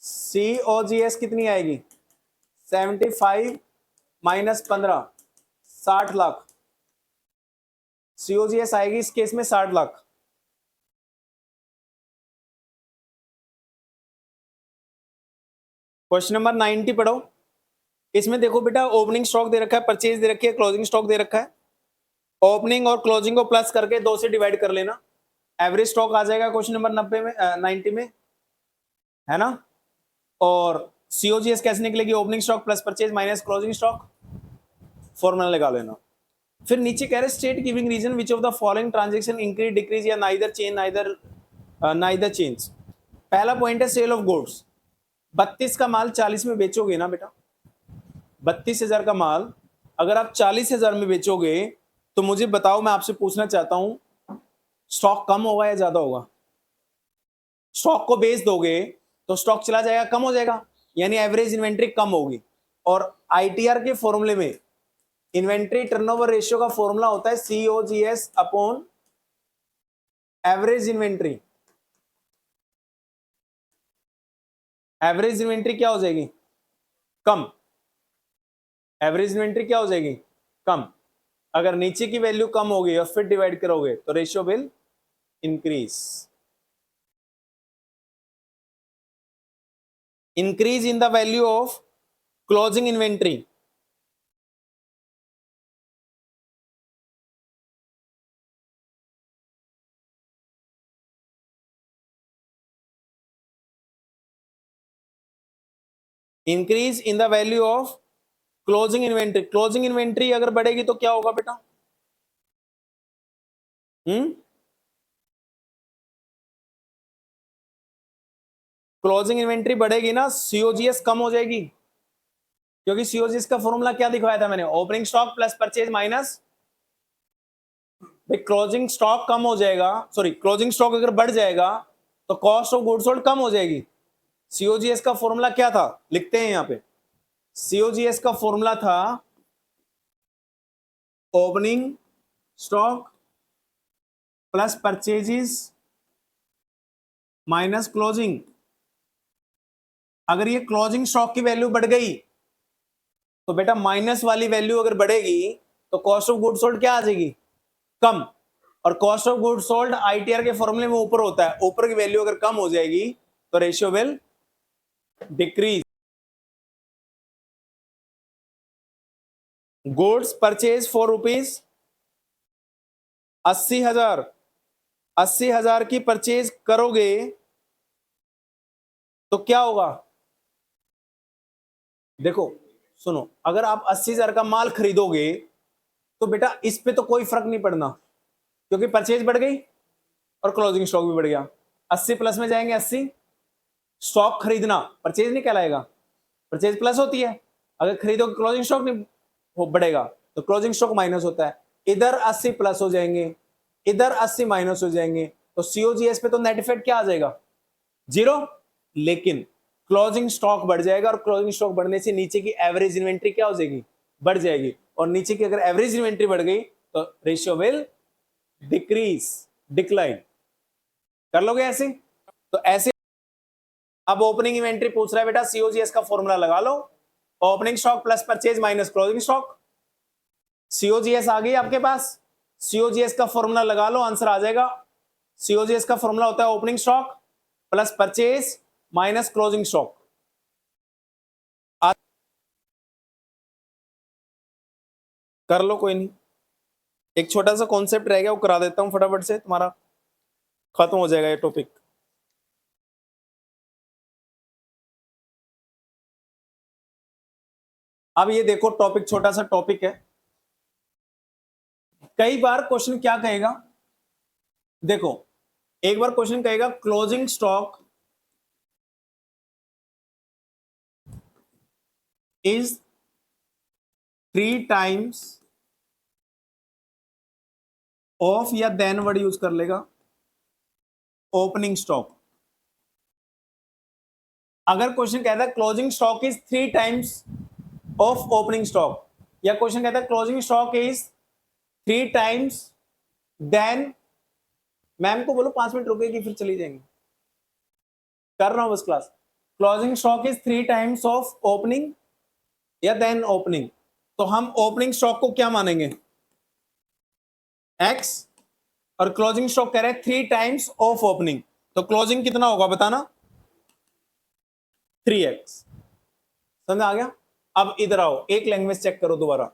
सीओजीएस कितनी आएगी? 75 माइनस 15, 60 लाख। सीओजीएस आएगी इस केस में 60 लाख। क्वेश्चन नंबर 90 पढ़ो। इसमें देखो बेटा, ओपनिंग स्टॉक दे रखा है, परचेज दे रखी है, क्लोजिंग स्टॉक दे रखा है। ओपनिंग और क्लोजिंग को प्लस करके 2 से डिवाइड कर लेना, एवरेज स्टॉक आ जाएगा क्वेश्चन नंबर 90 में 90 में, है ना। और सीओजीएस कैसे निकलेगी? Opening stock plus purchase minus closing stock, formula लगा लेना। फिर नीचे कह रहे state giving reason which of the following transaction increase decrease या नाइदर चेंज नाइदर चेंज। पहला पॉइंट है सेल ऑफ गुड्स। 32 का माल 40 में बेचोगे ना बेटा, 32,000 का माल अगर आप 40,000 में बेचोगे तो मुझे बताओ, मैं आपसे पूछना चाहता हूं, स्टॉक कम होगा या ज्यादा होगा? स्टॉक को बेच दोगे तो स्टॉक चला जाएगा, कम हो जाएगा, यानी एवरेज इन्वेंट्री कम होगी। और आईटीआर के फॉर्मूले में इन्वेंट्री टर्नओवर रेशियो का फॉर्मूला होता है COGS upon average inventory. Average inventory क्या हो जाएगी? कम। एवरेज इन्वेंट्री क्या हो जाएगी? कम। अगर नीचे की वैल्यू कम होगी और फिर डिवाइड करोगे तो ratio will increase. Increase in the value of closing inventory. Increase in the value of closing inventory. Closing inventory अगर बढ़ेगी तो क्या होगा बेटा? क्लोजिंग इन्वेंट्री बढ़ेगी ना, सीओजीएस कम हो जाएगी, क्योंकि सीओजीएस का फॉर्मूला क्या दिखाया था मैंने, opening stock plus purchase minus, भाई क्लोजिंग स्टॉक कम हो जाएगा, सॉरी क्लोजिंग स्टॉक अगर बढ़ जाएगा तो कॉस्ट ऑफ गुड्स सोल्ड कम हो जाएगी। सीओजीएस का फॉर्मूला क्या था, लिखते हैं यहां पे, सीओजीएस का फॉर्मूला था opening stock plus purchases minus closing. अगर ये क्लोजिंग स्टॉक की वैल्यू बढ़ गई तो बेटा माइनस वाली वैल्यू अगर बढ़ेगी तो कॉस्ट ऑफ गुड्स सोल्ड क्या आ जाएगी, कम। और cost of goods sold ITR के फॉर्मूले में ऊपर होता है, ऊपर की वैल्यू अगर कम हो जाएगी तो ratio will decrease. Goods purchase for rupees 80,000, 80,000 की परचेज करोगे तो क्या होगा, देखो सुनो, अगर आप 80,000 का माल खरीदोगे तो बेटा इस पे तो कोई फर्क नहीं पड़ना, क्योंकि परचेज बढ़ गई और क्लोजिंग स्टॉक भी बढ़ गया। 80 प्लस में जाएंगे 80, स्टॉक खरीदना परचेज नहीं कहलाएगा, परचेज प्लस होती है, अगर खरीदोगे क्लोजिंग स्टॉक नहीं बढ़ेगा तो क्लोजिंग स्टॉक माइनस होता है। इधर 80 प्लस हो जाएंगे, इधर 80 माइनस हो जाएंगे, तो सीओजीएस पे तो नेट इफेक्ट क्या आ जाएगा, जीरो। लेकिन क्लोजिंग स्टॉक बढ़ जाएगा और क्लोजिंग स्टॉक बढ़ने से नीचे की एवरेज इन्वेंट्री क्या हो जाएगी, बढ़ जाएगी, और नीचे की अगर एवरेज इन्वेंट्री बढ़ गई तो रेशियो विल डिक्रीज, डिक्लाइन। कर लोगे ऐसे, तो ऐसे। अब ओपनिंग इन्वेंट्री पूछ रहा है बेटा, सीओजीएस का फॉर्मूला लगा लो, opening stock plus purchase minus closing stock. COGS आ गई आपके पास, सीओजीएस का फॉर्मूला लगा लो, आंसर आ जाएगा। सीओजीएस का फॉर्मूला होता है opening stock plus purchase minus closing stock. कर लो, कोई नहीं, एक छोटा सा कॉन्सेप्ट रह गया वो करा देता हूं फटाफट से, तुम्हारा खत्म हो जाएगा ये टॉपिक। अब ये देखो, टॉपिक छोटा सा टॉपिक है, कई बार क्वेश्चन क्या कहेगा, देखो एक बार क्वेश्चन कहेगा closing stock is 3 times of, या देन वर्ड यूज कर लेगा, ओपनिंग स्टॉक। अगर क्वेश्चन कहता है closing stock is 3 times of opening stock, या क्वेश्चन कहता है closing stock is 3 times than, ma'am को बोलो 5 मिनट रुकेगी फिर चली जाएंगे, कर रहा हूं बस class. Closing stock is 3 times of opening या देन ओपनिंग, तो हम ओपनिंग स्टॉक को क्या मानेंगे, एक्स, और क्लोजिंग स्टॉक कह रहे हैं 3 टाइम्स ऑफ ओपनिंग, तो क्लोजिंग कितना होगा बताना, 3x। समझ आ गया। अब इधर आओ, एक लैंग्वेज चेक करो दोबारा,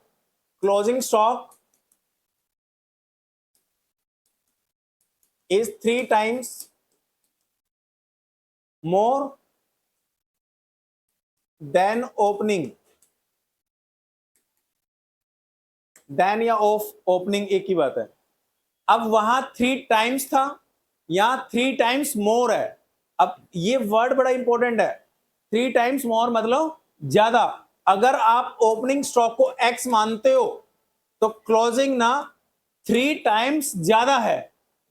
closing stock is 3 times more than opening, than या ऑफ ओपनिंग एक ही बात है। अब वहां 3 टाइम्स था, यहां 3 टाइम्स मोर है। अब ये वर्ड बड़ा इंपॉर्टेंट है, 3 टाइम्स मोर मतलब ज्यादा। अगर आप ओपनिंग स्टॉक को एक्स मानते हो तो क्लोजिंग ना 3 टाइम्स ज्यादा है,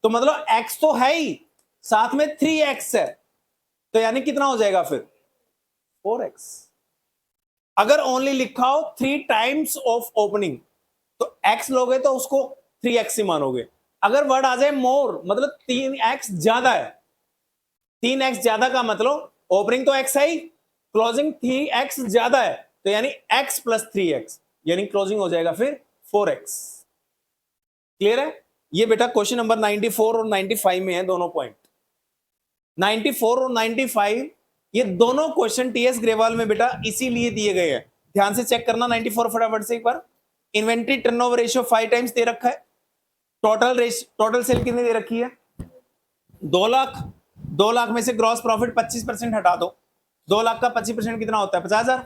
तो मतलब एक्स तो है ही, साथ में 3x है, तो यानी कितना हो जाएगा फिर 4x। अगर ओनली लिखा हो 3 टाइम्स ऑफ ओपनिंग तो x लोगे तो उसको 3x ही मानोगे। अगर वर्ड आ जाए मोर मतलब 3x ज्यादा है, 3x ज्यादा का मतलब ओपनिंग तो x है ही, क्लोजिंग 3x ज्यादा है, तो यानी x प्लस 3x, यानी क्लोजिंग हो जाएगा फिर 4x। क्लियर है। ये बेटा क्वेश्चन नंबर 94 और 95 में है दोनों पॉइंट, 94 और 95 ये दोनों क्वेश्चन टीएस ग्रेवाल में बेटा इसीलिए दिए गए हैं, ध्यान से चेक करना। 94 फटाफट से एक बार, इन्वेंट्री टर्नओवर रेशियो 5 टाइम्स दे रखा है, टोटल सेल कितनी दे रखी है 2 लाख, 2 लाख में से ग्रॉस प्रॉफिट 25% हटा दो, 2 लाख का 25% कितना होता है 50,000,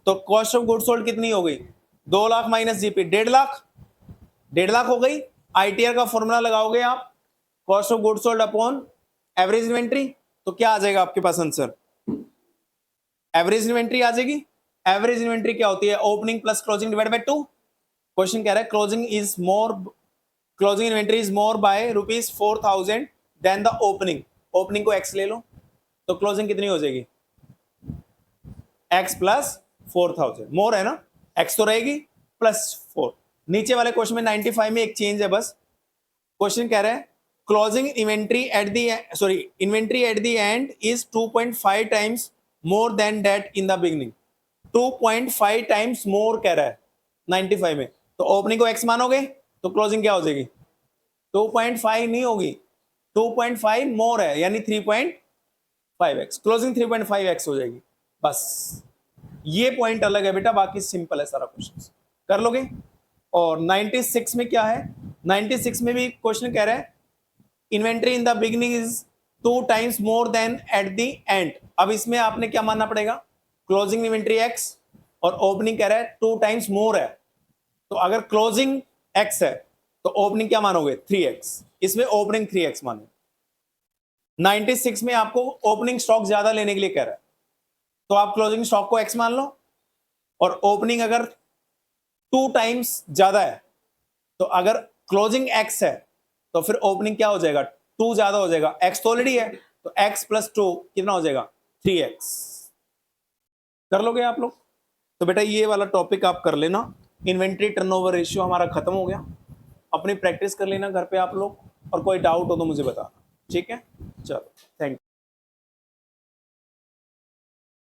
तो कॉस्ट ऑफ गुड्स सोल्ड कितनी हो गई 2 लाख माइनस जीपी 1.5 लाख, 1.5 लाख हो गई। आईटीआर का फॉर्मूला लगाओगे आप, cost of goods sold upon average inventory, तो क्या आ जाएगा आपके पास आंसर एवरेज इन्वेंट्री आ जाएगी। एवरेज इन्वेंट्री क्या होती है? Opening plus closing divide by 2। Question कह रहा है closing inventory is more by ₹4,000 than the opening. Opening को x ले लो तो क्लोजिंग कितनी हो जाएगी? x प्लस 4,000 मोर है ना, x तो रहेगी प्लस 4। नीचे वाले क्वेश्चन में 95 में एक चेंज है बस। क्वेश्चन कह रहा है closing inventory at the end is 2.5 times more then that in the beginning. 2.5 times more कह रहा है 95 में, तो ओपनिंग को x मानोगे तो क्लोजिंग क्या हो जाएगी? 2.5 नहीं होगी, 2.5 मोर है यानी 3.5x, क्लोजिंग 3.5x हो जाएगी। बस ये पॉइंट अलग है बेटा, बाकी सिंपल है सारा क्वेश्चन, कर लोगे। और 96 में क्या है? 96 में भी क्वेश्चन कह रहा है inventory in the beginning is 2 times more then eight the and. अब इसमें आपने क्या मानना पड़ेगा? क्लोजिंग इन्वेंट्री x और ओपनिंग कह रहा है 2 टाइम्स मोर है, तो अगर क्लोजिंग x है तो ओपनिंग क्या मानोगे? 3x। इसमें ओपनिंग 3x मानो। 96 में आपको ओपनिंग स्टॉक ज्यादा लेने के लिए कह रहा है, तो आप क्लोजिंग स्टॉक को x मान लो, और ओपनिंग अगर 2 टाइम्स ज्यादा है तो अगर क्लोजिंग x है तो फिर ओपनिंग क्या हो जाएगा? 2 ज्यादा हो जाएगा, x तो ऑलरेडी है, तो x प्लस 2 कितना हो जाएगा? 3x। कर लोगे आप लोग? तो बेटा ये वाला टॉपिक आप कर लेना। इन्वेंट्री टर्नओवर रेशियो हमारा खत्म हो गया। अपनी प्रैक्टिस कर लेना घर पे आप लोग, और कोई डाउट हो तो मुझे बताना, ठीक है? चलो, थैंक यू।